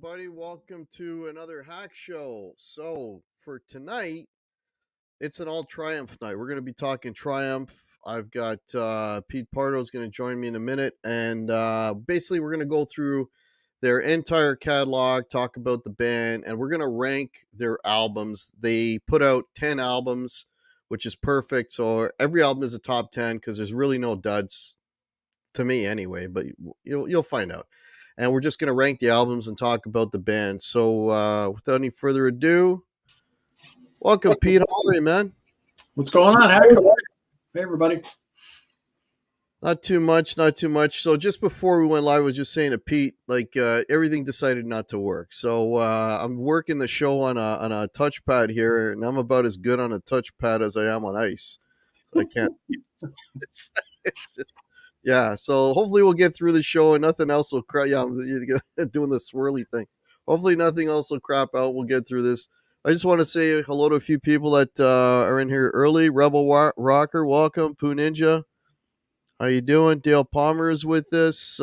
everybody. Welcome to another hack show. So, for tonight, it's an all Triumph night. We're going to be talking Triumph. I've got Pete Pardo is going to join me in a minute. And basically, we're going to go through their entire catalog, talk about the band, and we're going to rank their albums. They put out 10 albums, which is perfect. So, every album is a top 10 because there's really no duds to me anyway, but you'll find out. And we're just going to rank the albums and talk about the band. So without any further ado, welcome, Pete. How are you, man? What's going on? How are you? Hey, everybody. Not too much, not too much. So just before we went live, I was just saying to Pete, like everything decided not to work. So I'm working the show on a touchpad here, and I'm about as good on a touchpad as I am on ice. I can't. It's just, yeah. So hopefully we'll get through the show and nothing else will crap. Yeah, I'm doing the swirly thing. Hopefully nothing else will crap out. We'll get through this. I just want to say hello to a few people that are in here early. Rebel Rocker, welcome. Poo Ninja, how you doing? Dale Palmer is with us.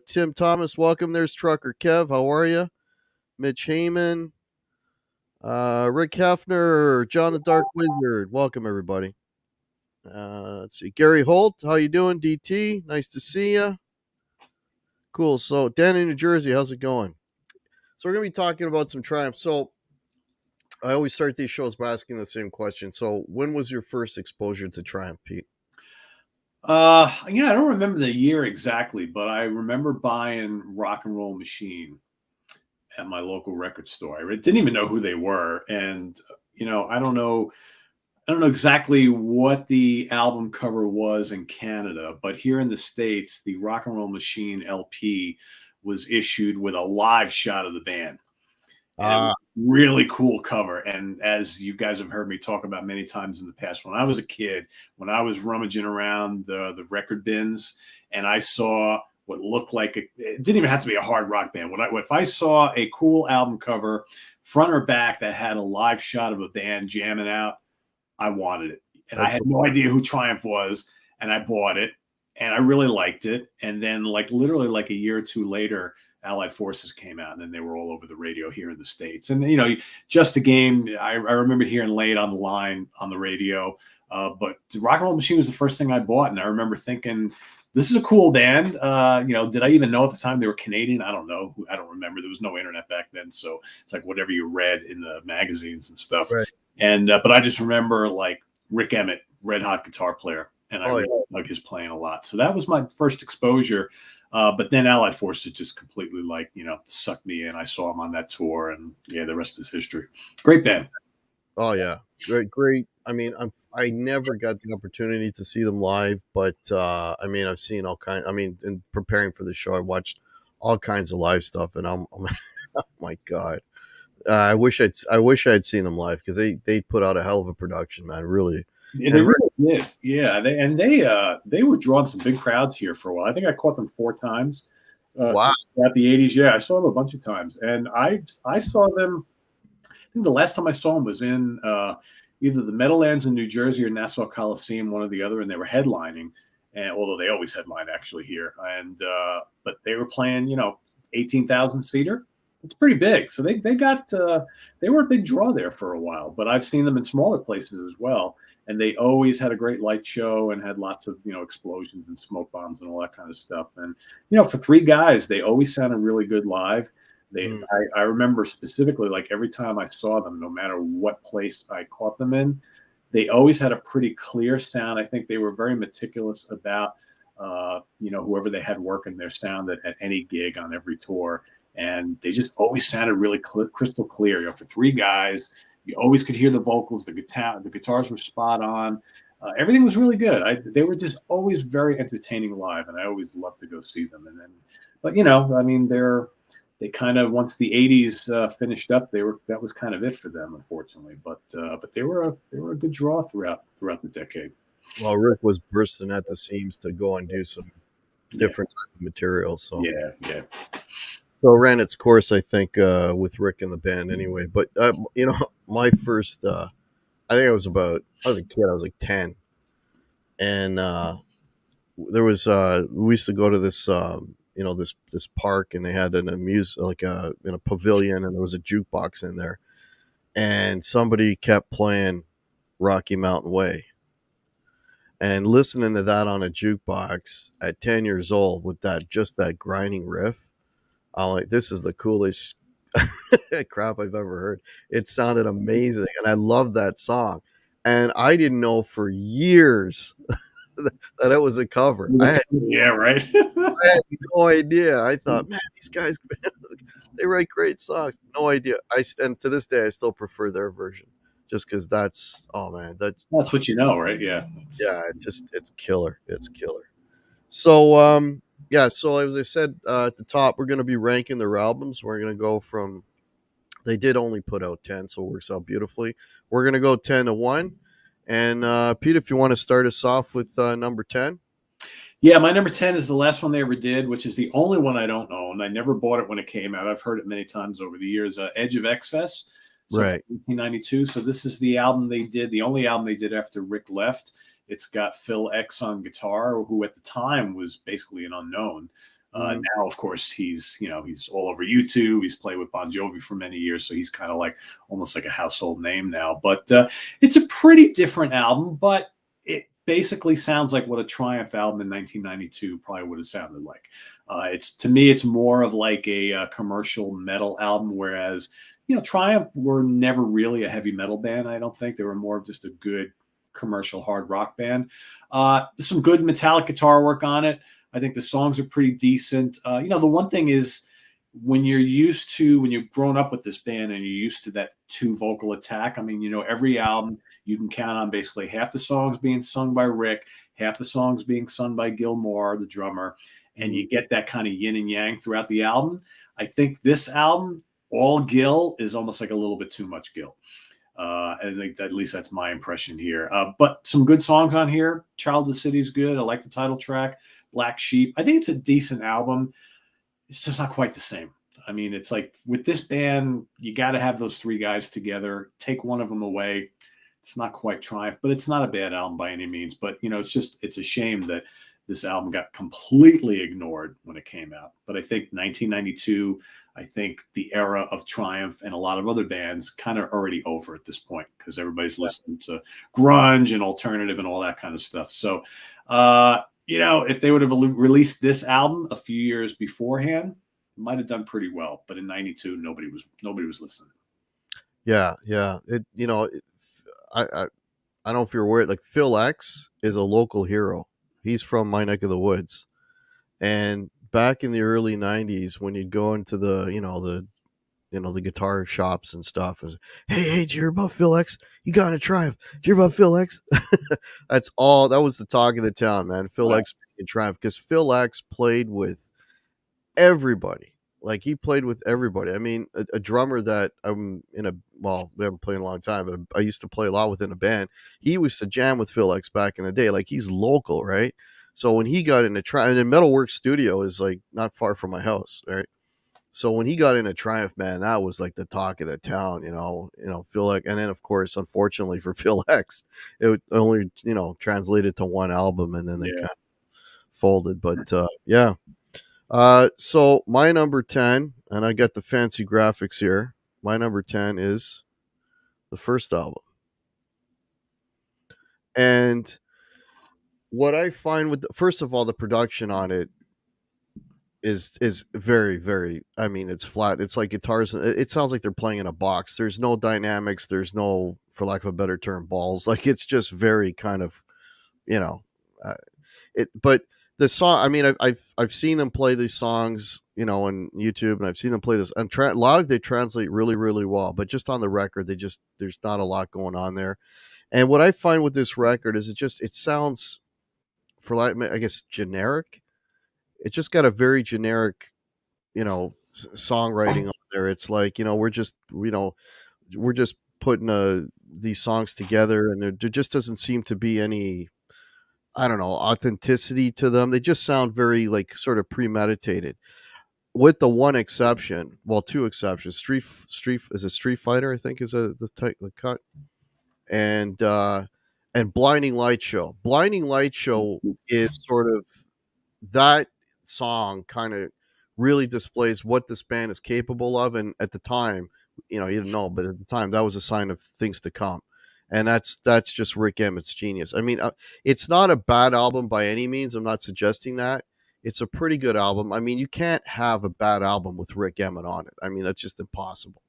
Tim Thomas, welcome. There's Trucker Kev. How are you? Mitch Heyman, Rick Hefner, John the Dark Wizard. Welcome everybody. Let's see. Gary Holt, how you doing? DT, nice to see you. Cool. So, Dan in New Jersey, how's it going? So, we're going to be talking about some Triumph. So, I always start these shows by asking the same question. So, when was your first exposure to Triumph, Pete? I don't remember the year exactly, but I remember buying Rock and Roll Machine at my local record store. I didn't even know who they were, and I don't know exactly what the album cover was in Canada, but here in the States, the Rock and Roll Machine LP was issued with a live shot of the band. And really cool cover. And as you guys have heard me talk about many times in the past, when I was a kid, when I was rummaging around the record bins and I saw what looked like it didn't even have to be a hard rock band. If I saw a cool album cover, front or back, that had a live shot of a band jamming out, I wanted it. And I had no idea who Triumph was, and I bought it, and I really liked it. And then literally a year or two later, Allied Forces came out, and then they were all over the radio here in the States. And, Just a Game, I remember hearing Late on the Line on the radio. But Rock and Roll Machine was the first thing I bought, and I remember thinking, this is a cool band. Did I even know at the time they were Canadian? I don't know. I don't remember. There was no internet back then, so it's like whatever you read in the magazines and stuff. Right. And but I just remember Rick Emmett, red hot guitar player, and I really like his playing a lot. So that was my first exposure. But then Allied Forces just completely sucked me in. I saw him on that tour, and the rest is history. Great band. Oh yeah, great. I mean, I never got the opportunity to see them live, but I've seen all kinds. I mean, in preparing for the show, I watched all kinds of live stuff, and I'm oh my god, I wish I'd seen them live because they put out a hell of a production, man. Really. Yeah, they really did. Yeah, they were drawing some big crowds here for a while. I think I caught them 4 times. Wow. At the 80s, yeah, I saw them a bunch of times, and I saw them. I think the last time I saw them was in either the Meadowlands in New Jersey or Nassau Coliseum, one or the other, and they were headlining. And although they always headline actually here, and but they were playing 18,000 seater. It's pretty big, so they were a big draw there for a while. But I've seen them in smaller places as well. And they always had a great light show and had lots of, explosions and smoke bombs and all that kind of stuff. And, for 3 guys, they always sounded really good live. I remember specifically, every time I saw them, no matter what place I caught them in, they always had a pretty clear sound. I think they were very meticulous about, whoever they had working their sound at any gig on every tour. And they just always sounded really crystal clear. For 3 guys, you always could hear the vocals, the guitars were spot on. Everything was really good. They were just always very entertaining live, and I always loved to go see them. And then, but they kind of, once the 80s finished up, that was kind of it for them, unfortunately. But they were a good draw throughout the decade. Well, Rick was bursting at the seams to go and do some different type of material. So yeah. So it ran its course, I think, with Rick and the band anyway. But, my first, I think I was a kid, I was 10. And there was, we used to go to this, this park, and they had an amuse like a in a pavilion, and there was a jukebox in there, and somebody kept playing Rocky Mountain Way, and listening to that on a jukebox at 10 years old with that grinding riff. I'm like, this is the coolest crap I've ever heard. It sounded amazing, and I love that song. And I didn't know for years that it was a cover. Yeah, right. I had no idea. I thought, man, these guys they write great songs. No idea. And to this day, I still prefer their version, just because that's oh man, that's That's what you know, right? Yeah. yeah, it's killer. It's killer. So yeah, so as I said at the top, we're gonna be ranking their albums. We're gonna go from they did only put out 10, so it works out beautifully. We're gonna go 10 to 1. And Pete, if you want to start us off with number 10. Yeah, my number 10 is the last one they ever did, which is the only one I don't own. I never bought it when it came out. I've heard it many times over the years. Edge of Excess, so from Right. 1992. So this is the album they did, the only album they did after Rick left. It's got Phil X on guitar, who at the time was basically an unknown. Mhm. Now, of course, he's all over YouTube. He's played with Bon Jovi for many years, so he's kind of like almost like a household name now. But it's a pretty different album, but it basically sounds like what a Triumph album in 1992 probably would have sounded like. It's to me, it's more of like a commercial metal album, whereas Triumph were never really a heavy metal band. I don't think they were more of just a good commercial hard rock band. Some good metallic guitar work on it. I think the songs are pretty decent. The one thing is when you've grown up with this band and you're used to that two vocal attack. I mean, every album you can count on basically half the songs being sung by Rick, half the songs being sung by Gilmore, the drummer, and you get that kind of yin and yang throughout the album. I think this album, all Gil, is almost like a little bit too much Gil. I think at least that's my impression here. But some good songs on here. Child of the City is good. I like the title track. Black Sheep. I think it's a decent album. It's just not quite the same. I mean, it's like with this band, you got to have those three guys together. Take one of them away. It's not quite Triumph, but it's not a bad album by any means. But, it's a shame that this album got completely ignored when it came out. But I think 1992, I think the era of Triumph and a lot of other bands kind of already over at this point because everybody's listening to grunge and alternative and all that kind of stuff. So, if they would have released this album a few years beforehand, it might have done pretty well. But in '92, nobody was listening. Yeah, yeah. I don't know if you're aware, like Phil X is a local hero. He's from my neck of the woods. And back in the early 90s when you'd go into the guitar shops and stuff, is hey, did you hear about Phil X? You gotta try him. Did you hear about Phil X? That was the talk of the town, man. Phil Wow. X being Triumph, because Phil X played with everybody. Like he played with everybody. I mean, a drummer that we haven't played in a long time, but I used to play a lot within a band. He used to jam with Phil X back in the day. Like he's local, right? So when he got into Triumph, and Metalworks Studio is like not far from my house, right? So when he got into Triumph, man, that was like the talk of the town, Phil X. And then of course, unfortunately for Phil X, it only, translated to one album, and then they kind of folded. But yeah. So my number 10, and I got the fancy graphics here. My number 10 is the first album. And what I find first of all, the production on it is very, very, I mean, it's flat. It's like guitars. It sounds like they're playing in a box. There's no dynamics. There's no, for lack of a better term, balls. Like it's just very kind of, you know, but the song, I mean, I've seen them play these songs, on YouTube, and I've seen them play this and live. They translate really, really well, but just on the record, there's not a lot going on there. And what I find with this record is it sounds, for like, I guess, generic. It just got a very generic, songwriting on there. It's like, we're just putting these songs together, and there just doesn't seem to be any, I don't know, authenticity to them. They just sound very like sort of premeditated. With the one exception, well, two exceptions. Street is a Street Fighter, I think, is the cut, and Blinding Light Show. Blinding Light Show is sort of that song kind of really displays what this band is capable of. And at the time, you didn't know, but at the time, that was a sign of things to come. And that's just Rick Emmett's genius. I mean, it's not a bad album by any means. I'm not suggesting that. It's a pretty good album. I mean, you can't have a bad album with Rick Emmett on it. I mean, that's just impossible,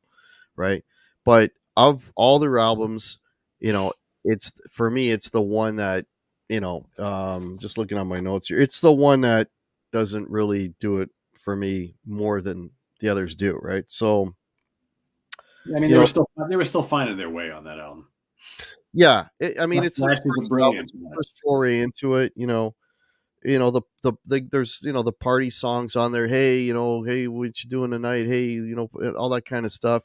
right? But of all their albums, you know, it's for me, it's the one that, just looking at my notes here, it's the one that doesn't really do it for me more than the others do, right? So, I mean, you know, they were still finding their way on that album. yeah, I mean, it's their Flashes of first album, brilliance it's in their that. first foray into it. There's the party songs on there. Hey, hey, what you doing tonight? Hey, all that kind of stuff.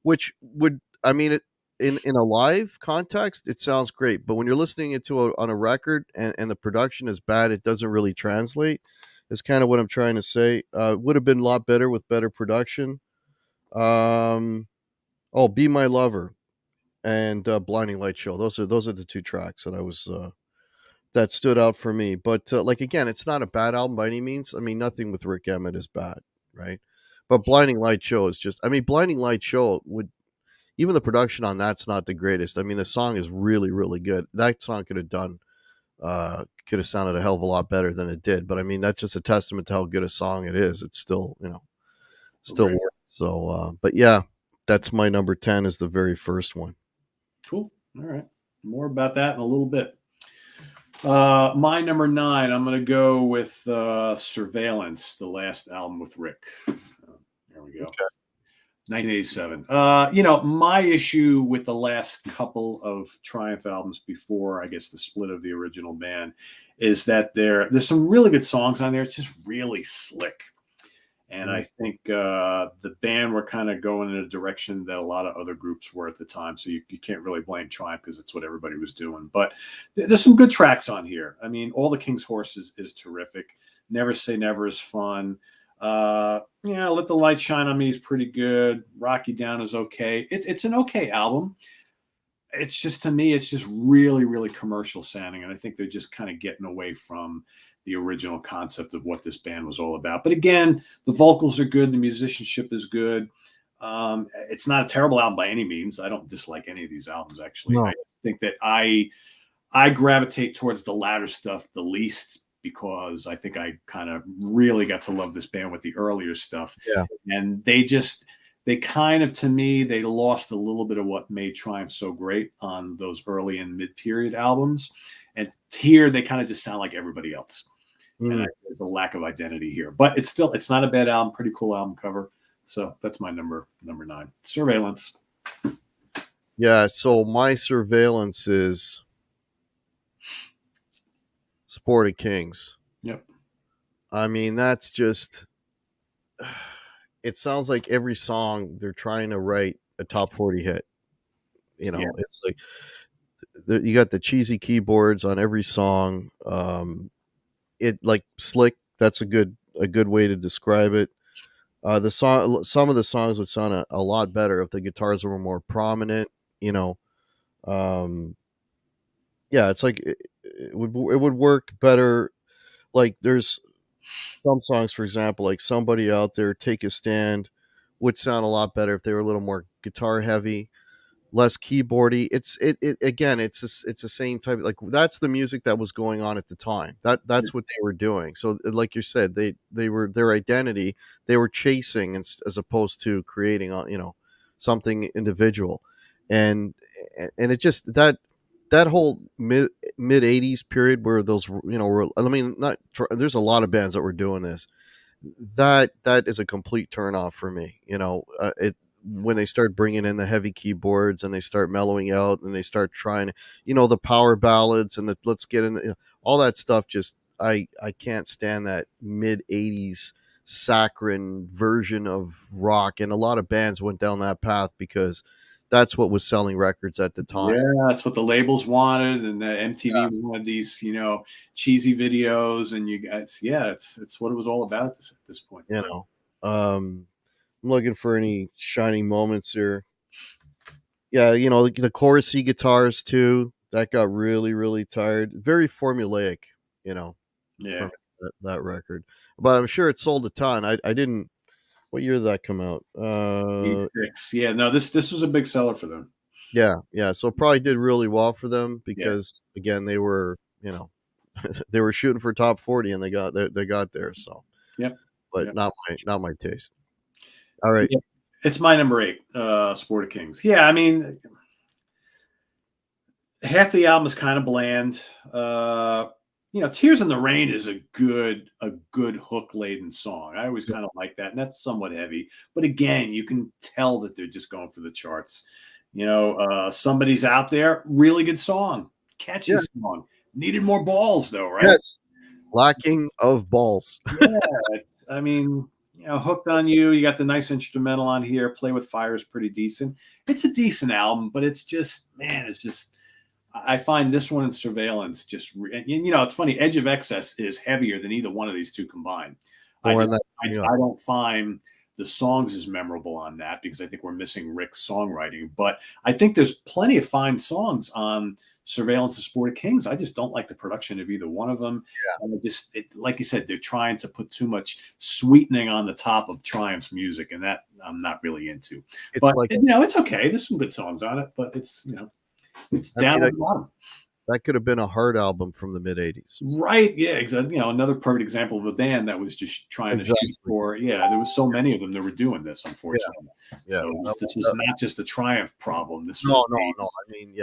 Which would, I mean, it in a live context, it sounds great, but when you're listening it on a record, and the production is bad, it doesn't really translate. Is kind of what I'm trying to say. Would have been a lot better with better production. Um, oh, Be My Lover and Blinding Light Show. Those are the two tracks that stood out for me. But like again, it's not a bad album by any means. I mean, nothing with Rick Emmett is bad, right? But Blinding Light Show is just. I mean, Blinding Light Show would, even the production on that's not the greatest. I mean, the song is really really good. That song could have sounded a hell of a lot better than it did. But I mean, that's just a testament to how good a song it is. It's still still Okay. works. So, but yeah, that's my number 10 is the very first one. Cool. All right. More about that in a little bit. My number 9, I'm going to go with Surveillance, the last album with Rick. There we go. Okay. 1987. My issue with the last couple of Triumph albums before, I guess, the split of the original band is that there's some really good songs on there. It's just really slick. And I think the band were kind of going in a direction that a lot of other groups were at the time. So you can't really blame Triumph because it's what everybody was doing. But there's some good tracks on here. I mean, All the King's Horse is terrific. Never Say Never is fun. Let the Light Shine on Me is pretty good. Rock You Down is okay. It's an okay album. It's just, to me, it's just really, really commercial sounding. And I think they're just kind of getting away from the original concept of what this band was all about. But again, the vocals are good. The musicianship is good. It's not a terrible album by any means. I don't dislike any of these albums, actually. No. I think that I gravitate towards the latter stuff the least because I think I kind of really got to love this band with the earlier stuff. Yeah. And they kind of, to me, they lost a little bit of what made Triumph so great on those early and mid-period albums. And here they kind of just sound like everybody else. And there's a lack of identity here. But it's not a bad album, pretty cool album cover. So that's my number 9. Surveillance. Yeah, so my Surveillance is Sport of Kings. Yep. I mean, that's just, it sounds like every song they're trying to write a top 40 hit. It's like you got the cheesy keyboards on every song. It like slick, that's a good way to describe it. Some of the songs would sound a lot better if the guitars were more prominent. Yeah, it's like it would work better. Like there's some songs, for example, like Somebody Out There, Take a Stand, would sound a lot better if they were a little more guitar heavy, less keyboardy. It's the same type. Like that's the music that was going on at the time. That's what they were doing. So like you said, they were their identity. They were chasing as opposed to creating something individual, and it just that whole mid 80s period where those were, I mean, not there's a lot of bands that were doing this. That is a complete turn off for me. It when they start bringing in the heavy keyboards and they start mellowing out and they start trying, the power ballads and the let's get in, all that stuff. Just I can't stand that mid 80s saccharine version of rock, and a lot of bands went down that path because that's what was selling records at the time. Yeah, that's what the labels wanted, and the MTV wanted these, cheesy videos, and you guys, it's what it was all about at this point. I'm looking for any shining moments here. Yeah, the chorusy guitars too. That got really, really tired. Very formulaic, Yeah. that record, but I'm sure it sold a ton. I didn't. What year did that come out? 86. Yeah, no, this was a big seller for them. Yeah, yeah. So it probably did really well for them Yeah. because again they were they were shooting for top 40 and they got there. So, Yep. but Yep. not my taste. All right. Yeah. It's my number 8, Sport of Kings. Yeah, I mean, half the album is kind of bland. Tears in the Rain is a good hook laden song. I always kind of like that, and that's somewhat heavy. But again, you can tell that they're just going for the charts. Somebody's out there, really good song, catchy Yeah. song. Needed more balls though, right? Yes. Lacking of balls. Yeah, I mean, Hooked on You. You got the nice instrumental on here. Play with Fire is pretty decent. It's a decent album, but it's just, man, it's just. I find this one and Surveillance just, it's funny. Edge of Excess is heavier than either one of these two combined. I More on just, that. I, Yeah. I don't find the songs as memorable on that because I think we're missing Rick's songwriting. But I think there's plenty of fine songs on Surveillance and Sport of Kings. I just don't like the production of either one of them. And like you said, they're trying to put too much sweetening on the top of Triumph's music, and that I'm not really into. It's But like it's okay. There's some good songs on it, but it's it's I down mean, at the bottom. that could have been a hard album from the mid '80s. Right. Yeah. Exactly. Another perfect example of a band that was just trying to Exactly. shoot for. Yeah. There was so many of them that were doing this, Yeah. unfortunately. Yeah. So this was not just a Triumph problem. This was No. I mean,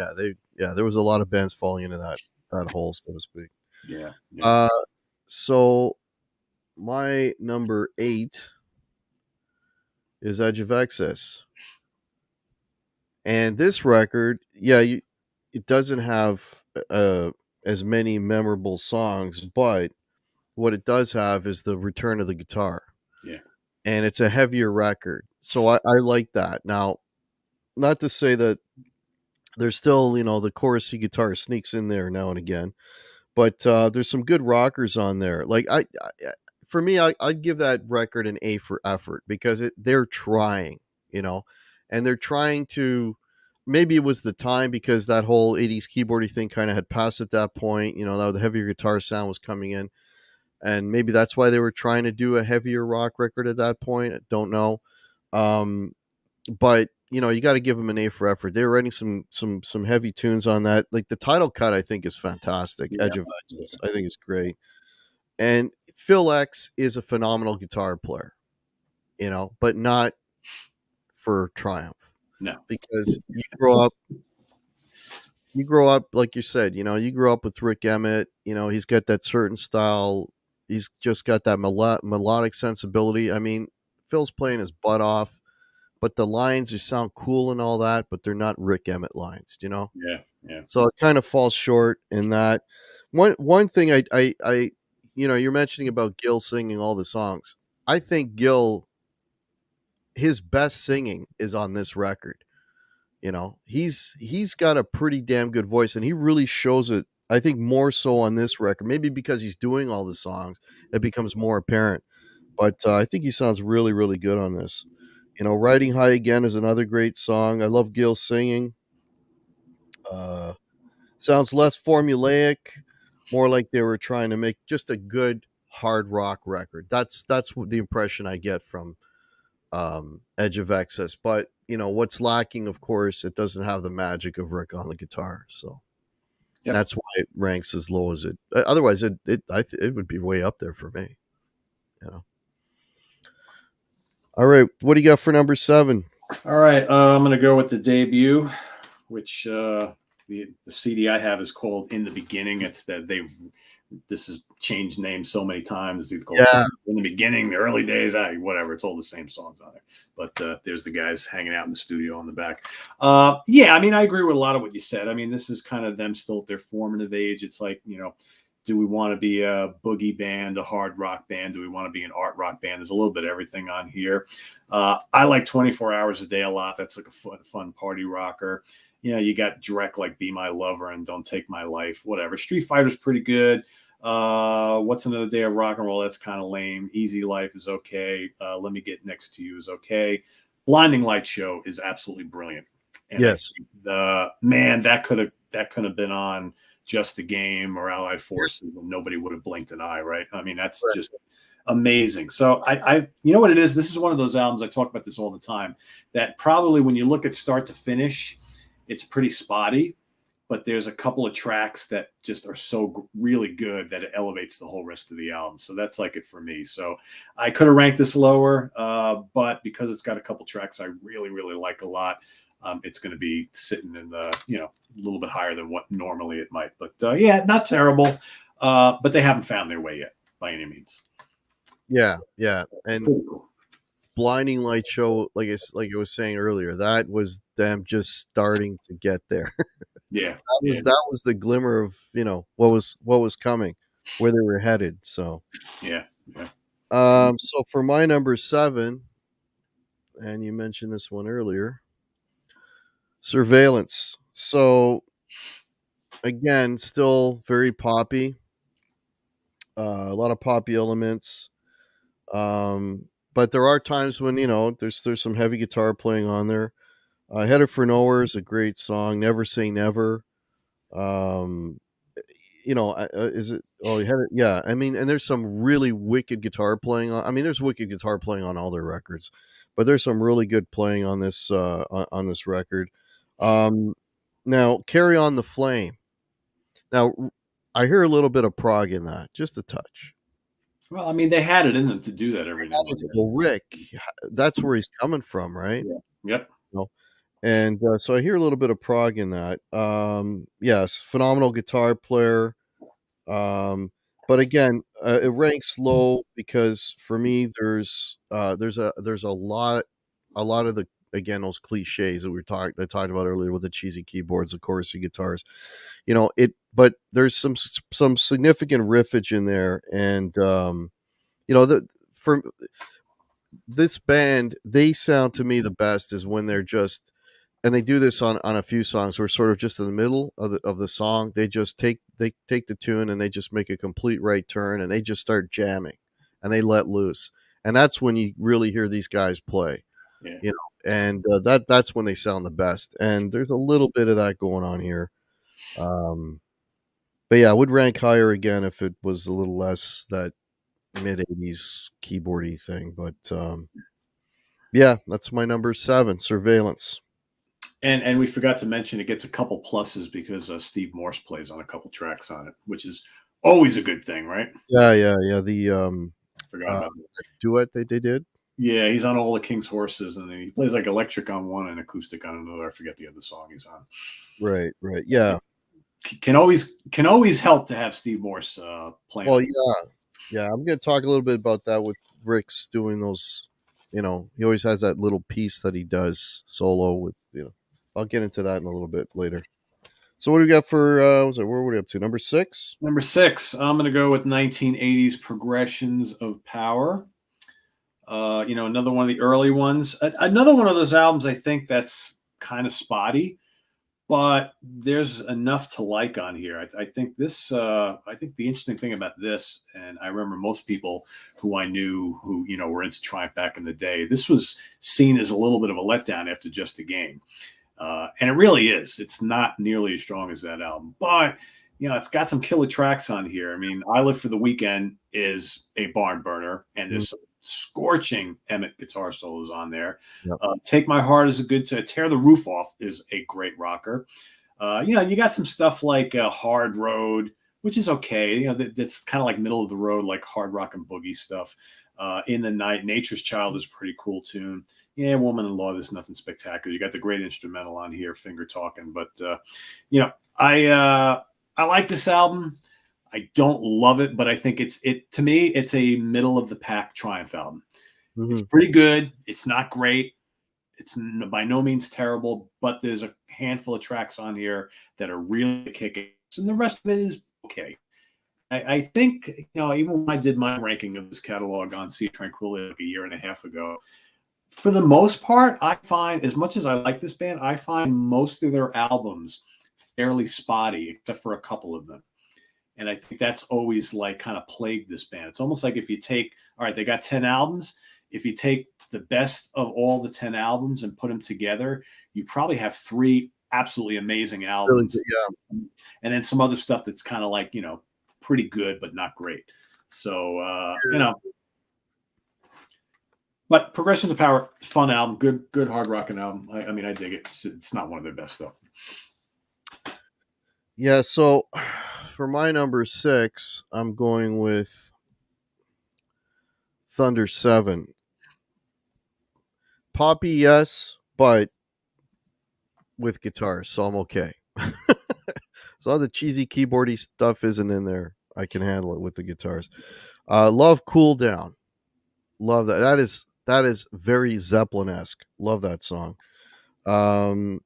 there was a lot of bands falling into that hole, so to speak. Yeah. Yeah. Uh, so my number 8 is Edge of Excess. And this record, it doesn't have as many memorable songs, but what it does have is the return of the guitar. Yeah. And it's a heavier record. So I like that. Now, not to say that there's still, the chorusy guitar sneaks in there now and again, but there's some good rockers on there. Like for me, I'd give that record an A for effort because they're trying, and they're trying to. Maybe it was the time because that whole '80s keyboardy thing kind of had passed at that point. Now the heavier guitar sound was coming in, and maybe that's why they were trying to do a heavier rock record at that point. I don't know, but you got to give them an A for effort. They were writing some heavy tunes on that. Like the title cut, I think is fantastic. Yeah. Edge of Excess, I think it's great. And Phil X is a phenomenal guitar player, but not for Triumph. No. Because you grow up like you said, you grow up with Rick Emmett, he's got that certain style. He's just got that melodic sensibility. I mean, Phil's playing his butt off, but the lines just sound cool and all that, but they're not Rick Emmett lines, Yeah. Yeah. So it kind of falls short in that. One thing I you're mentioning about Gil singing all the songs. I think Gil, his best singing is on this record. He's got a pretty damn good voice, and he really shows it. I think more so on this record, maybe because he's doing all the songs, it becomes more apparent. But I think he sounds really, really good on this. Riding High Again is another great song. I love Gil singing. Sounds less formulaic, more like they were trying to make just a good hard rock record. That's the impression I get from Edge of Excess. But what's lacking, of course, it doesn't have the magic of Rick on the guitar. So that's why it ranks as low as it. Otherwise, it would be way up there for me. All right, what do you got for number 7? All right. I'm going to go with the debut, which the CD I have is called In the Beginning. It's that this has changed names so many times. It's called In the Beginning, the early days, whatever. It's all the same songs on there. But there's the guys hanging out in the studio on the back. I mean, I agree with a lot of what you said. I mean, this is kind of them still at their formative age. It's like, do we want to be a boogie band, a hard rock band? Do we want to be an art rock band? There's a little bit of everything on here. I like 24 Hours a Day a lot. That's like a fun party rocker. You got Drek like Be My Lover and Don't Take My Life, whatever. Street Fighter's pretty good. What's Another Day of Rock and Roll? That's kind of lame. Easy Life is okay. Let Me Get Next to You is okay. Blinding Light Show is absolutely brilliant. And Yes. that could have been on Just the Game or Allied Forces, and nobody would have blinked an eye, right? I mean, that's Right. just amazing. So you know what it is? This is one of those albums, I talk about this all the time, that probably when you look at start to finish, it's pretty spotty, but there's a couple of tracks that just are so really good that it elevates the whole rest of the album. So that's like it for me. So I could have ranked this lower, but because it's got a couple tracks I really, really like a lot, it's going to be sitting in the, a little bit higher than what normally it might. But yeah, not terrible. But they haven't found their way yet by any means. Yeah, yeah, and Pretty cool. Blinding Light Show, like I was saying earlier, that was them just starting to get there. Yeah. That was the glimmer of, what was coming, where they were headed. So, Yeah. Yeah. so for my number 7, and you mentioned this one earlier, Surveillance. So again, still very poppy, a lot of poppy elements. But there are times when, there's some heavy guitar playing on there. Headed for Nowhere is a great song. Never Say Never. Um, is it? Oh, you had it. Yeah, I mean, and there's some really wicked guitar playing on. I mean, there's wicked guitar playing on all their records, but there's some really good playing on this on this record. Um, Now, Carry On the Flame. Now, I hear a little bit of prog in that, just a touch. Well, I mean, they had it in them to do that every now and then. Well, Rick, that's where he's coming from, right? Yeah. Yep. You And so I hear a little bit of prog in that. Yes, phenomenal guitar player. But again, it ranks low because for me, there's a lot of the again those cliches that I talked about earlier with the cheesy keyboards, the chorusy guitars. But there's some significant riffage in there, and the for this band, they sound to me the best is when they're just, and they do this on a few songs where sort of just in the middle of the song, they take the tune and they just make a complete right turn and they just start jamming and they let loose. And that's when you really hear these guys play, Yeah. and that's when they sound the best. And there's a little bit of that going on here. But yeah, I would rank higher again if it was a little less that mid 80s keyboardy thing. But yeah, that's my number 7, Surveillance. And we forgot to mention it gets a couple pluses because Steve Morse plays on a couple tracks on it, which is always a good thing, right? Yeah. The Forgot about that. duet they did. Yeah, he's on all the King's Horses, and he plays like electric on one and acoustic on another. I forget the other song he's on. Right. Yeah. Can always help to have Steve Morse playing. Well, yeah. I'm going to talk a little bit about that with Rick's doing those. He always has that little piece that he does solo with. I'll get into that in a little bit later. So what do we got for? Where were we up to? Number 6. Number 6, I'm going to go with 1980s Progressions of Power. Another one of the early ones. Another one of those albums I think that's kind of spotty, but there's enough to like on here. I think this. I think the interesting thing about this, and I remember most people who I knew who were into Triumph back in the day. This was seen as a little bit of a letdown after Just a Game, and it really is. It's not nearly as strong as that album, but it's got some killer tracks on here. I mean, I Live for the Weekend is a barn burner, and there's some scorching Emmett guitar solos on there. Yep. Take My Heart is a good Tear the Roof Off is a great rocker. You got some stuff like Hard Road, which is okay. That's kind of like middle of the road, like hard rock and boogie stuff. In the Night, Nature's Child is a pretty cool tune. Yeah, Woman in Law, there's nothing spectacular. You got the great instrumental on here, Finger Talking. But, I like this album. I don't love it, but I think to me, it's a middle of the pack Triumph album. Mm-hmm. It's pretty good. It's not great. It's by no means terrible, but there's a handful of tracks on here that are really kicking, and the rest of it is okay. I think, even when I did my ranking of this catalog on Sea Tranquility like a year and a half ago, for the most part, I find, as much as I like this band, I find most of their albums fairly spotty, except for a couple of them. And I think that's always like kind of plagued this band. It's almost like if you take, all right, they got 10 albums. If you take the best of all the 10 albums and put them together, you probably have 3 absolutely amazing Really albums, good, yeah. and then some other stuff that's kind of like pretty good but not great. So but Progression to Power, fun album, good hard rocking album. I mean, I dig it. It's not one of their best though. Yeah, so for my number 6, I'm going with Thunder 7. Poppy, yes, but with guitars, so I'm okay. So all the cheesy keyboardy stuff isn't in there. I can handle it with the guitars. Love Cool Down. Love that. That is very Zeppelin-esque. Love that song. Um,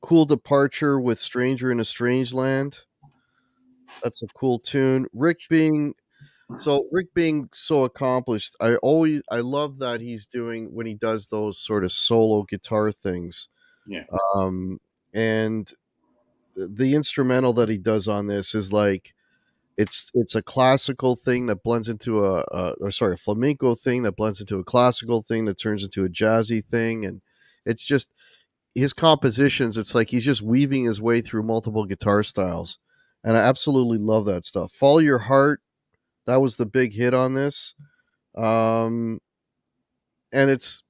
Cool Departure with Stranger in a Strange Land. That's a cool tune. Rick being so accomplished, I love that he's doing when he does those sort of solo guitar things. Yeah, Um, and the instrumental that he does on this is like it's a classical thing that blends into a flamenco thing that blends into a classical thing that turns into a jazzy thing, and it's just his compositions. It's like he's just weaving his way through multiple guitar styles, and I absolutely love that stuff. Follow Your Heart, that was the big hit on this, um, and it's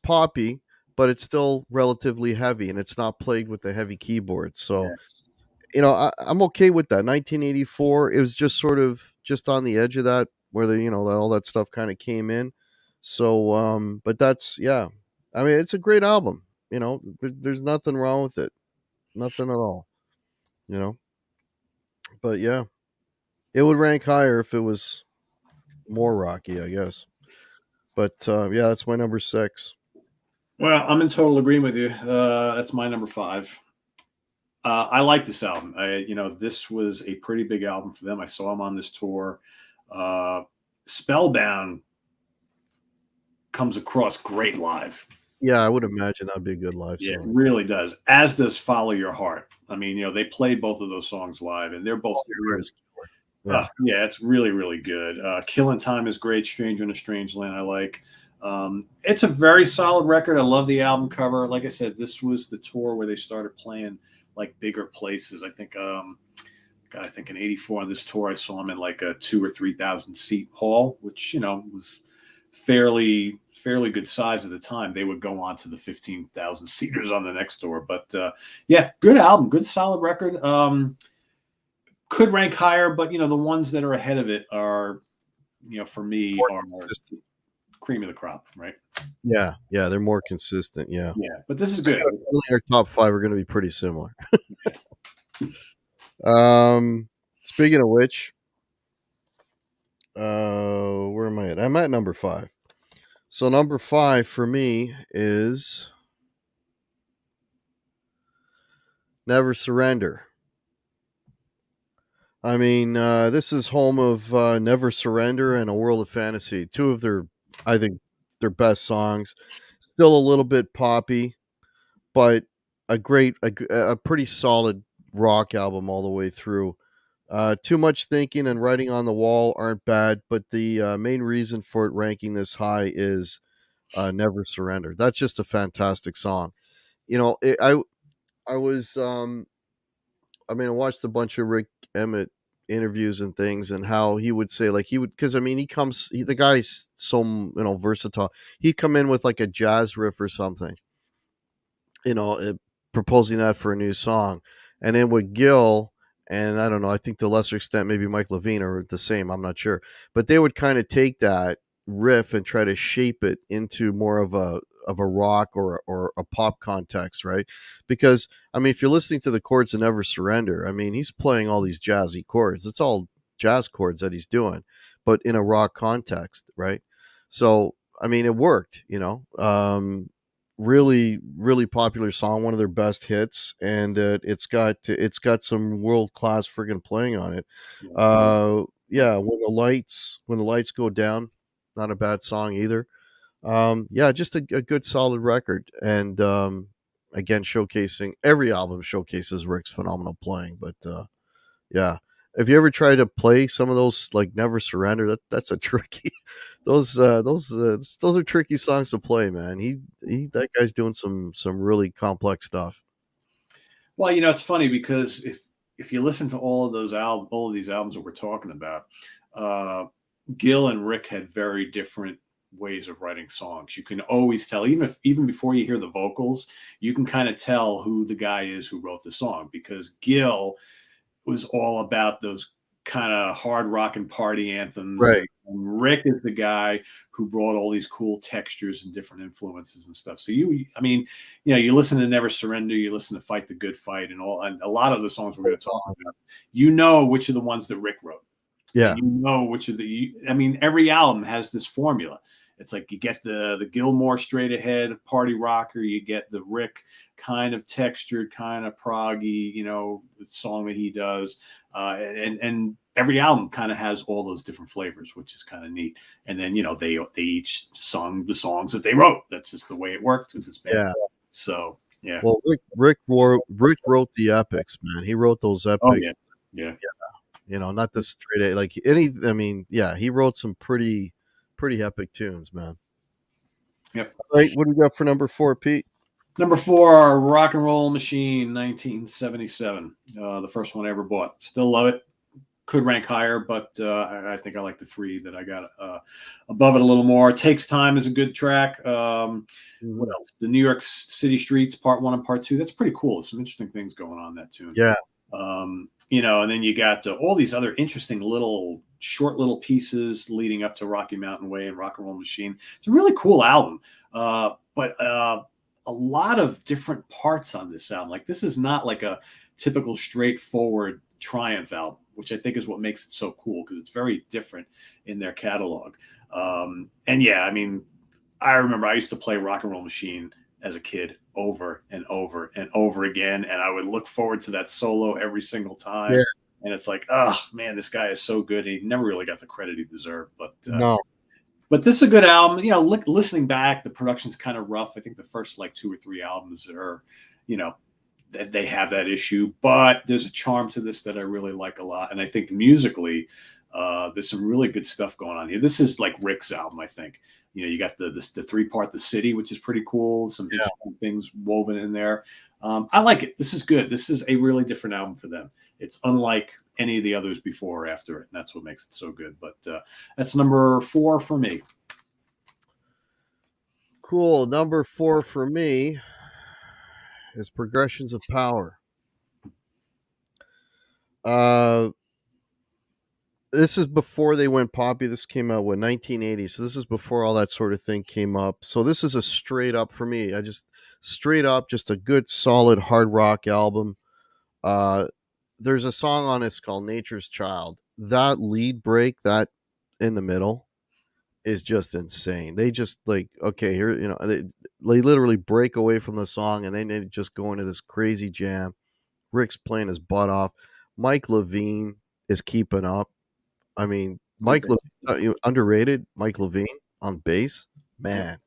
poppy, but it's still relatively heavy, and it's not plagued with the heavy keyboards. So yeah. I'm okay with that. 1984, it was just sort of just on the edge of that, where all that stuff kind of came in. So, but that's yeah. I mean, it's a great album. There's nothing wrong with it, nothing at all. You know, but yeah, it would rank higher if it was more rocky, I guess. But yeah, that's my number 6. Well, I'm in total agreement with you. That's my number 5. I like this album. This was a pretty big album for them. I saw them on this tour. Uh, Spellbound comes across great live. Yeah, I would imagine that'd be a good live Yeah, it song. really does. As does Follow Your Heart. I mean, they played both of those songs live, and they're both All your heart really, is killer. Yeah, yeah, it's really, really good. Killing Time is great. Stranger in a Strange Land, I like. It's a very solid record. I love the album cover. Like I said, this was the tour where they started playing like bigger places. I think, God, I think in '84 on this tour, I saw them in like a 2 or 3 thousand seat hall, which was fairly good size at the time. They would go on to the 15,000 seaters on the next tour. But yeah, good album, good solid record. Could rank higher, but the ones that are ahead of it are, for me, more are consistent. cream of the crop, right? Yeah, yeah, they're more consistent. Yeah, Yeah, but this is I good. got a feeling our top 5 are going to be pretty similar. Speaking of which, where am I at? I'm at number 5. So number 5 for me is Never Surrender. I mean, this is home of Never Surrender and A World of Fantasy. Two of I think, their best songs. Still a little bit poppy, but a pretty solid rock album all the way through. Too Much Thinking and Writing on the Wall aren't bad, but the main reason for it ranking this high is Never Surrender. That's just a fantastic song. I was I mean, I watched a bunch of Rick Emmett interviews and things, and how he would say, like, he would, because I mean, the guy's so versatile. He'd come in with like a jazz riff or something, you know, uh, proposing that for a new song, and then with Gil, and I don't know, I think to a lesser extent maybe Mike Levine are the same. I'm not sure, but they would kind of take that riff and try to shape it into more of a rock or a pop context, right? Because I mean, if you're listening to the chords of Never Surrender, I mean, he's playing all these jazzy chords. It's all jazz chords that he's doing, but in a rock context, right? So I mean, it worked, really really popular song, one of their best hits, and it's got some world class friggin' playing on it. Yeah, when the lights go down, not a bad song either. Yeah, just a good solid record, and again, showcasing every album showcases Rick's phenomenal playing, but yeah. Have you ever tried to play some of those, like Never Surrender? That's a tricky those are tricky songs to play, man. He that guy's doing some really complex stuff. Well, it's funny because if you listen to all of these albums that we're talking about, uh, Gil and Rick had very different ways of writing songs. You can always tell, even before you hear the vocals, you can kind of tell who the guy is who wrote the song, because Gil was all about those kind of hard rock and party anthems, Right. and Rick is the guy who brought all these cool textures and different influences and stuff. So I mean, you listen to Never Surrender, you listen to Fight the Good Fight, and a lot of the songs we're going to talk about, which are the ones that Rick wrote, Yeah. and which are I mean, every album has this formula. It's like you get the Gilmore straight ahead party rocker, you get the Rick kind of textured, kind of proggy, song that he does, and every album kind of has all those different flavors, which is kind of neat. And then they each sung the songs that they wrote. That's just the way it worked with this band. Yeah. So yeah. Well, Rick wrote the epics, man. He wrote those Oh epic, yeah. Yeah. not the straight like any. I mean, yeah, he wrote some pretty epic tunes, man. Yep. All right, what do we got for number 4, Pete? Number 4, Rock and Roll Machine, 1977. The first one I ever bought. Still love it. Could rank higher, but I think I like the 3 that I got above it a little more. Takes Time is a good track. What else? The New York City Streets, Part 1 and Part 2. That's pretty cool. There's some interesting things going on in that tune. Yeah. And then you got all these other interesting short little pieces leading up to Rocky Mountain Way and Rock and Roll Machine. It's a really cool album, but a lot of different parts on this album. Like, this is not like a typical straightforward Triumph album, which I think is what makes it so cool, because it's very different in their catalog. And yeah, I mean, I remember I used to play Rock and Roll Machine as a kid over and over and over again, and I would look forward to that solo every single time. Yeah. And it's like, oh man, this guy is so good. He never really got the credit he deserved, No. but this is a good album. Listening back, the production's kind of rough. I think the first like 2 or 3 albums are, that they have that issue, but there's a charm to this that I really like a lot. And I think musically, there's some really good stuff going on here. This is like Rick's album, I think. You got the 3-part The City, which is pretty cool. Some interesting things woven in there. I like it. This is good. This is a really different album for them. It's unlike any of the others before or after it, and that's what makes it so good. But that's number 4 for me. Cool. Number 4 for me is Progressions of Power. This is before they went poppy. This came out 1980, so this is before all that sort of thing came up. So this is a straight up for me. Just a good solid hard rock album. There's a song on it called Nature's Child. That lead break, that in the middle, is just insane. They just like, okay, here, they literally break away from the song and then they just go into this crazy jam. Rick's playing his butt off. Mike Levine is keeping up. I mean, Mike Levine, underrated. Mike Levine on bass, man.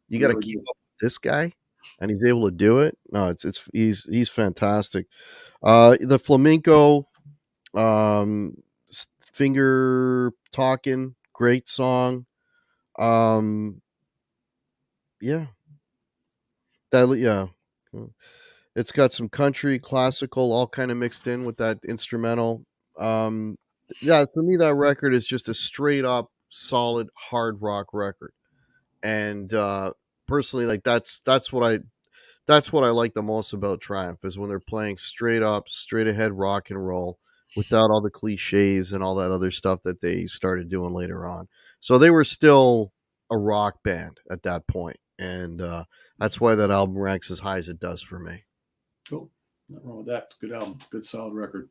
You got to keep up with this guy, and he's able to do it. No, he's fantastic. The flamenco, finger talking, great song. Yeah, yeah. It's got some country, classical, all kind of mixed in with that instrumental. Yeah, for me, that record is just a straight up solid hard rock record. And personally, like that's what I like the most about Triumph, is when they're playing straight up, straight ahead rock and roll without all the cliches and all that other stuff that they started doing later on. So they were still a rock band at that point, and that's why that album ranks as high as it does for me. Cool. Nothing wrong with that. It's a good album. Good solid record.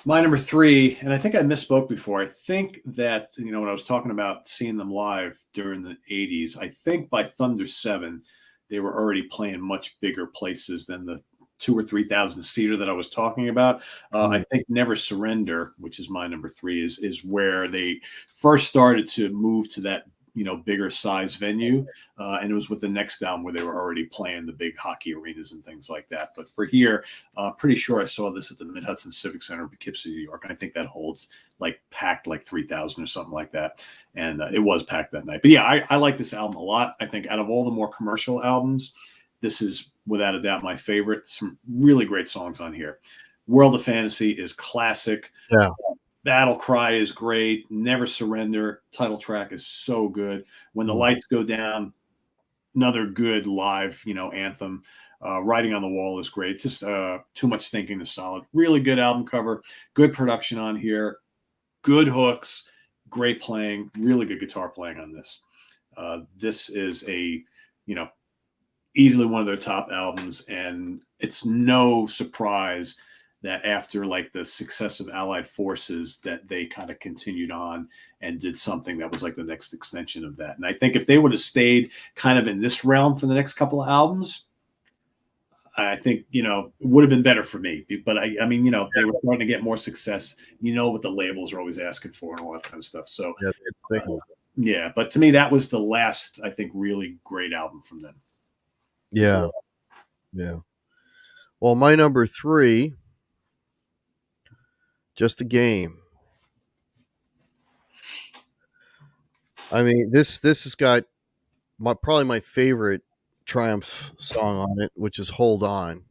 My number 3, and I think I misspoke before. I think that, when I was talking about seeing them live during the 80s, I think by Thunder 7, they were already playing much bigger places than the 2,000 or 3,000 seater that I was talking about. I think Never Surrender, which is my number 3, is where they first started to move to that bigger size venue, and it was with the next album where they were already playing the big hockey arenas and things like that. But for here, pretty sure I saw this at the Mid Hudson Civic Center in Poughkeepsie, New York, and I think that holds like packed like 3,000 or something like that, and it was packed that night. But yeah, I like this album a lot. I think out of all the more commercial albums, this is without a doubt my favorite. Some really great songs on here. World of Fantasy is classic. Yeah. Battle Cry is great. Never Surrender title track is so good. When the Lights Go Down, another good live, anthem. Writing on the Wall is great. Just Too Much Thinking is solid. Really good album cover. Good production on here. Good hooks. Great playing. Really good guitar playing on this. This is easily one of their top albums, and it's no surprise that after like the success of Allied Forces that they kind of continued on and did something that was like the next extension of that. And I think if they would have stayed kind of in this realm for the next couple of albums, I think, it would have been better for me. But I mean, they were starting to get more success, what the labels are always asking for and all that kind of stuff. So yeah, but to me, that was the last, I think, really great album from them. Yeah. Yeah. Well, my number 3, Just a Game. I mean, this has got probably my favorite Triumph song on it, which is Hold On.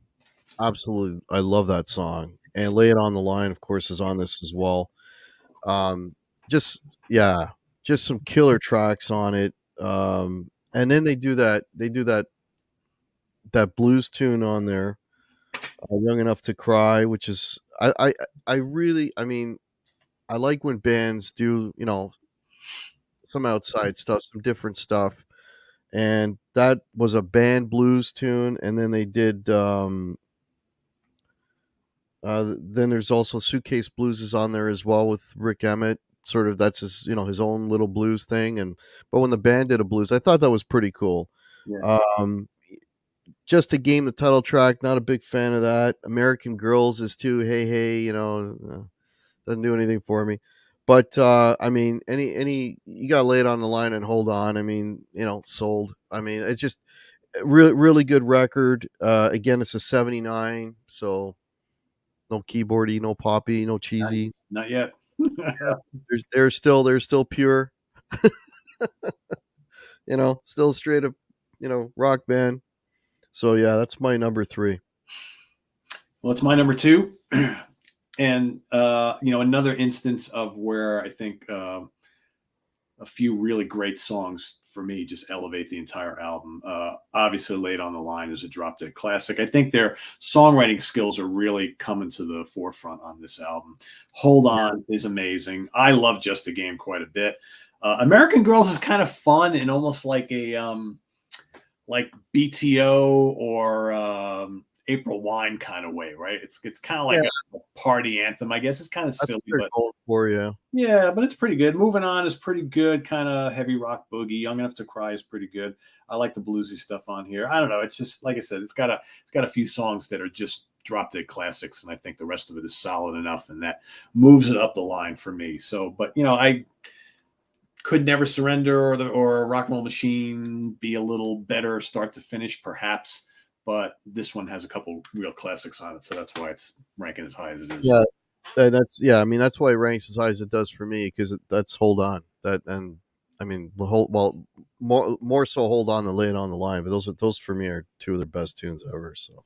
Absolutely. I love that song. And Lay It On the Line, of course, is on this as well. Just some killer tracks on it. And then they do that blues tune on there, Young Enough to Cry, which is I really, I mean, I like when bands do, some outside stuff, some different stuff. And that was a band blues tune. And then they did, then there's also Suitcase Blues is on there as well with Rick Emmett. Sort of that's his, his own little blues thing. But when the band did a blues, I thought that was pretty cool. Yeah. Just a Game, the title track, not a big fan of that. American Girls is too, hey, doesn't do anything for me. But I mean, any you got to lay it on the line and Hold On. I mean, sold. I mean, it's just really really good record. Again, it's a 79, so no keyboardy, no poppy, no cheesy. Not yet. Yeah. They're still pure. Still straight up, rock band. So yeah, that's my number 3. Well, it's my number 2. And another instance of where I think a few really great songs for me just elevate the entire album. Obviously, Laid on the Line is a drop dead classic. I think their songwriting skills are really coming to the forefront on this album. Hold On is amazing. I love Just a Game quite a bit. American Girls is kind of fun and almost like a like BTO or April Wine kind of way, right? It's kind of like a party anthem, I guess. It's kind of silly, but for you. Yeah, but it's pretty good. Moving On is pretty good, kind of heavy rock boogie. Young Enough to Cry is pretty good. I like the bluesy stuff on here. I don't know. It's just like I said, it's got a few songs that are just drop dead classics, and I think the rest of it is solid enough, and that moves it up the line for me. So, but I could Never Surrender or Rock and Roll Machine be a little better start to finish, perhaps. But this one has a couple real classics on it, so that's why it's ranking as high as it is. Yeah, I mean, that's why it ranks as high as it does for me, because that's Hold On. And I mean, more so Hold On than Lay It on the Line. But those for me are two of their best tunes ever. So,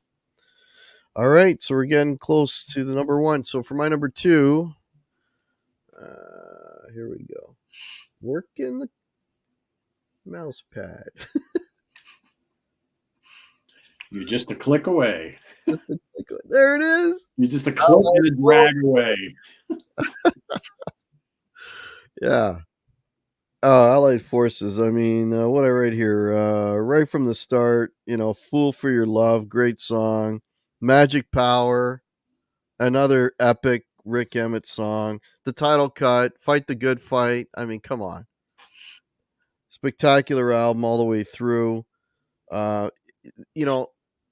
all right, so we're getting close to the number 1. So for my number 2, here we go. Working the mouse pad. You're just a click away. There it is. You're just a click and a drag away. Yeah. Allied Forces. I mean, what I write here, right from the start, Fool for Your Love, great song. Magic Power, another epic Rick Emmett song. The title cut, Fight the Good Fight. I mean, come on. Spectacular album all the way through.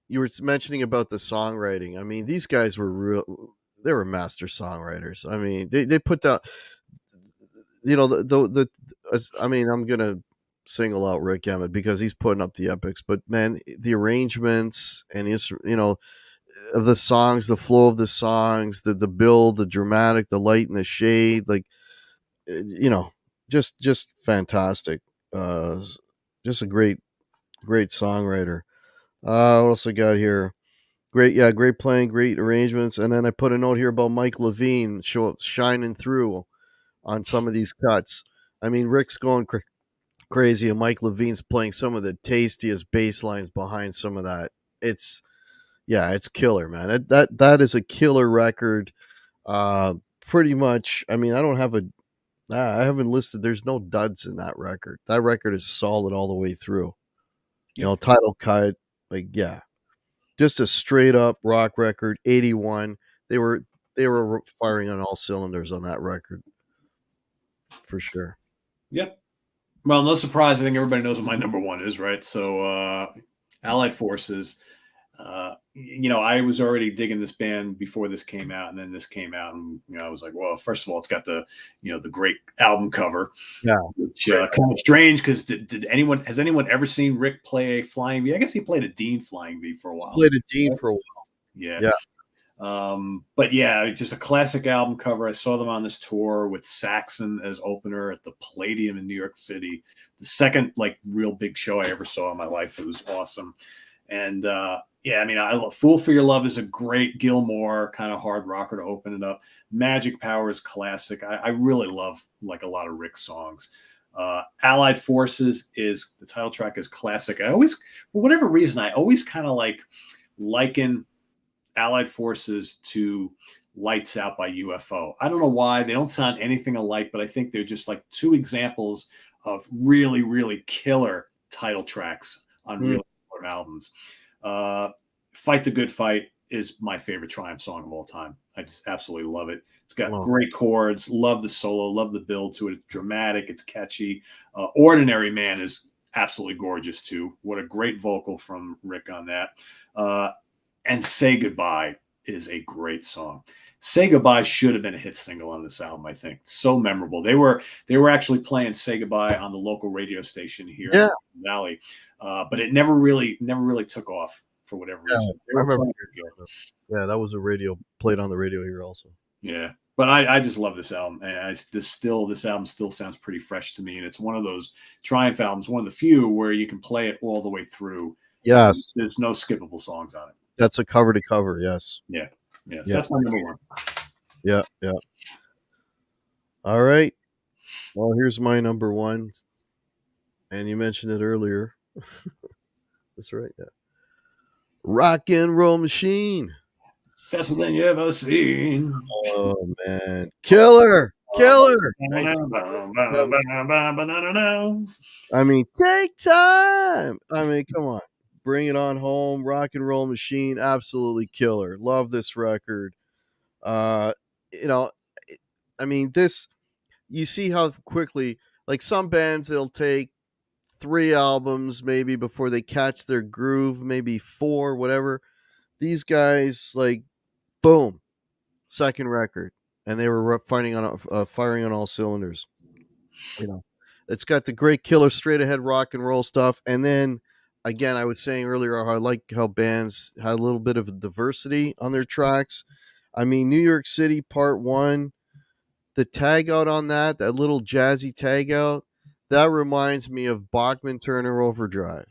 You were mentioning about the songwriting. I mean, these guys were they were master songwriters. I mean, they put down, I mean, I'm going to single out Rick Emmett because he's putting up the epics. But man, the arrangements and his, of the songs, the flow of the songs, the build, the dramatic, the light and the shade, like you know, just fantastic. Uh, just a great songwriter. What else I got here? Great, yeah, great playing, great arrangements, and then I put a note here about Mike Levine shining through on some of these cuts. I mean, Rick's going crazy, and Mike Levine's playing some of the tastiest bass lines behind some of that. It's yeah, it's killer, man. That is a killer record. Pretty much. I mean, I don't have a. I haven't listed. There's no duds in that record. That record is solid all the way through. Yep. Title cut, like yeah, just a straight up rock record. 81. They were firing on all cylinders on that record for sure. Yep. Well, no surprise. I think everybody knows what my number one is, right? So, Allied Forces. I was already digging this band before this came out, and then this came out, and I was like, well, first of all, it's got the the great album cover, Yeah, which kind of strange because has anyone ever seen Rick play a flying V? I guess he played a Dean flying V for a while. played a Dean Right? for a while. Yeah. Yeah. But yeah, just a classic album cover. I saw them on this tour with Saxon as opener at the Palladium in New York City. The second like real big show I ever saw in my life. It was awesome. And yeah, I mean, I love Fool for Your Love is a great Gilmore kind of hard rocker to open it up. Magic Power is classic. I really love like a lot of Rick songs. Allied Forces is the title track is classic. I always, for whatever reason, I always kind of like liken Allied Forces to Lights Out by UFO. I don't know why. They don't sound anything alike, but I think they're just like two examples of really, really killer title tracks on really killer albums. Fight the Good Fight is my favorite Triumph song of all time. I just absolutely love it. It's got great chords. Love the solo. Love the build to it. It's dramatic. It's catchy. Ordinary Man is absolutely gorgeous too. What a great vocal from Rick on that. And Say Goodbye is a great song. Say Goodbye should have been a hit single on this album, I think. So memorable. They were actually playing Say Goodbye on the local radio station here in the Valley, but it never really took off for whatever reason. I remember. Yeah, that was a radio played on the radio here also. Yeah, but I just love this album, and this album still sounds pretty fresh to me, and it's one of those Triumph albums, one of the few where you can play it all the way through. Yes, there's no skippable songs on it. That's a cover to cover. Yes. Yeah. So that's my number one. Yeah. All right. Well, here's my number one, and you mentioned it earlier. That's right. Yeah. Rock and Roll Machine. Faster than you ever seen. Oh man, killer. I mean, take time. I mean, come on. Bring It On Home, Rock and Roll Machine, absolutely killer. Love this record. I mean, this, you see how quickly, like some bands, it'll take 3 albums maybe before they catch their groove, maybe 4, whatever. These guys, like, boom, second record, and they were firing on all cylinders. It's got the great killer straight ahead rock and roll stuff, and then again, I was saying earlier how I like how bands had a little bit of diversity on their tracks. I mean, New York City Part 1, the tag out on that little jazzy tag out, that reminds me of Bachman Turner Overdrive.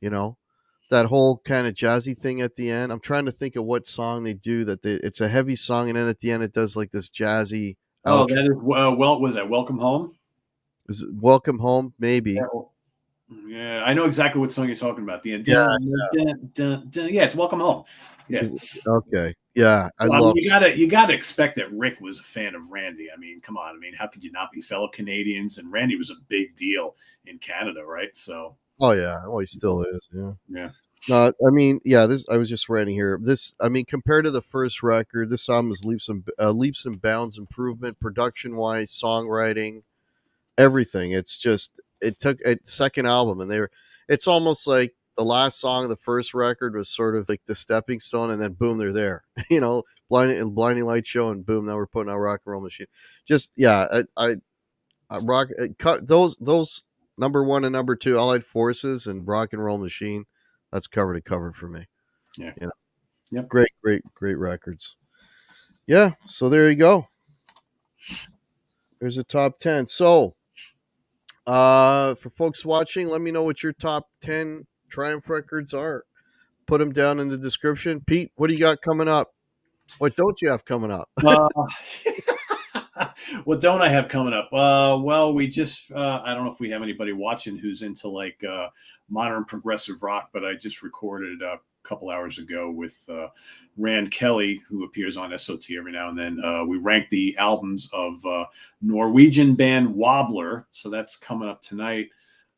That whole kind of jazzy thing at the end. I'm trying to think of what song they do it's a heavy song, and then at the end it does like this jazzy outro. That is, was that Welcome Home? Is it Welcome Home? Maybe. Yeah, I know exactly what song you're talking about. The yeah, it's Welcome Home. Yeah. Okay. Yeah, you gotta expect that Rick was a fan of Randy. I mean, come on. I mean, how could you not be fellow Canadians? And Randy was a big deal in Canada, right? So. Oh yeah, he still is. Yeah. Yeah. No, I mean, yeah. This, I was just writing here. This, I mean, compared to the first record, this album is leaps and bounds improvement, production wise, songwriting, everything. It's just, it took a second album, and it's almost like the last song of the first record was sort of like the stepping stone, and then boom, they're there. Blinding Light Show, and boom, now we're putting out Rock and Roll Machine. Just yeah, I rock cut those number one and number two, Allied Forces and Rock and Roll Machine. That's cover to cover for me. Yeah. You know, Yep. great records. Yeah. So there you go. There's a top 10. So, for folks watching, let me know what your top 10 Triumph records are. Put them down in the description. Pete, what do you got coming up? What don't you have coming up? Uh, what don't I have coming up? Well, we just, I don't know if we have anybody watching who's into like modern progressive rock, but I just recorded a couple hours ago with Rand Kelly, who appears on SOT every now and then. We ranked the albums of Norwegian band Wobbler. So that's coming up tonight.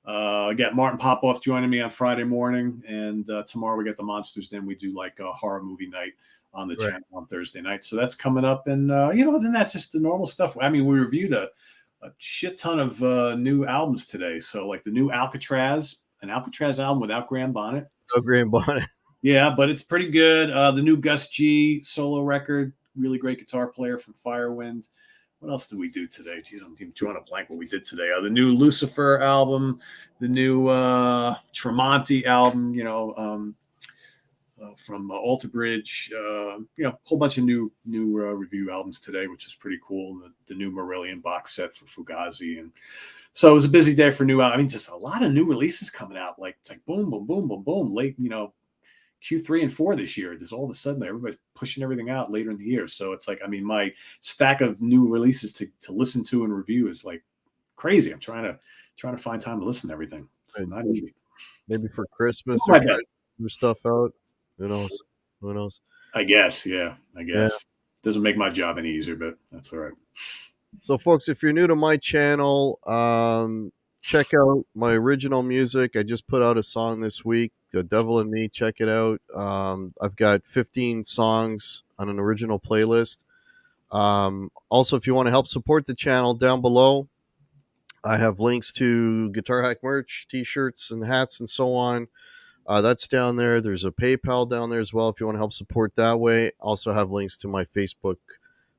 I got Martin Popoff joining me on Friday morning, and tomorrow we got the Monsters. Then we do like a horror movie night on the Right. channel on Thursday night. So that's coming up, and other than that, just the normal stuff. I mean, we reviewed a shit ton of new albums today. So like the new Alcatraz, an Alcatraz album without Graham Bonnet. So Graham Bonnet. Yeah, but it's pretty good. The new Gus G solo record, really great guitar player from Firewind. What else did we do today? Geez, I'm drawing a blank what we did today. The new Lucifer album, the new Tremonti album, from Alter Bridge, a whole bunch of new review albums today, which is pretty cool. The new Marillion box set for Fugazi, and so it was a busy day for new. I mean, just a lot of new releases coming out. Like it's like boom, boom, boom, boom, boom. Late, Q3 and 4 this year. Just all of a sudden, everybody's pushing everything out later in the year. So it's like, I mean, my stack of new releases to listen to and review is like crazy. I'm trying to find time to listen to everything. It's not easy. Maybe for Christmas Oh, or try to do stuff out. Who knows? Who knows? I guess. Yeah. I guess. Yeah. Doesn't make my job any easier, but that's all right. So, folks, if you're new to my channel, check out my original music. I just put out a song this week, The Devil in Me. Check it out. I've got 15 songs on an original playlist. Also, if you want to help support the channel, down below, I have links to Guitar Hack merch, t-shirts, and hats, and so on. That's down there. There's a PayPal down there as well if you want to help support that way. Also have links to my Facebook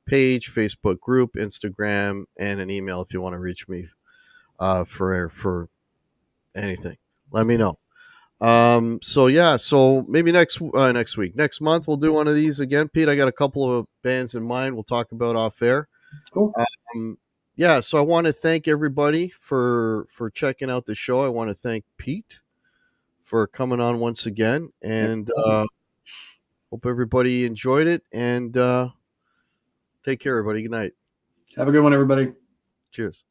page, Facebook group, Instagram, and an email if you want to reach me for anything. Let me know. So maybe next month we'll do one of these again. Pete, I got a couple of bands in mind we'll talk about off air. Cool. So I want to thank everybody for checking out the show. I want to thank Pete for coming on once again, and hope everybody enjoyed it, and take care, everybody. Good night. Have a good one, everybody. Cheers.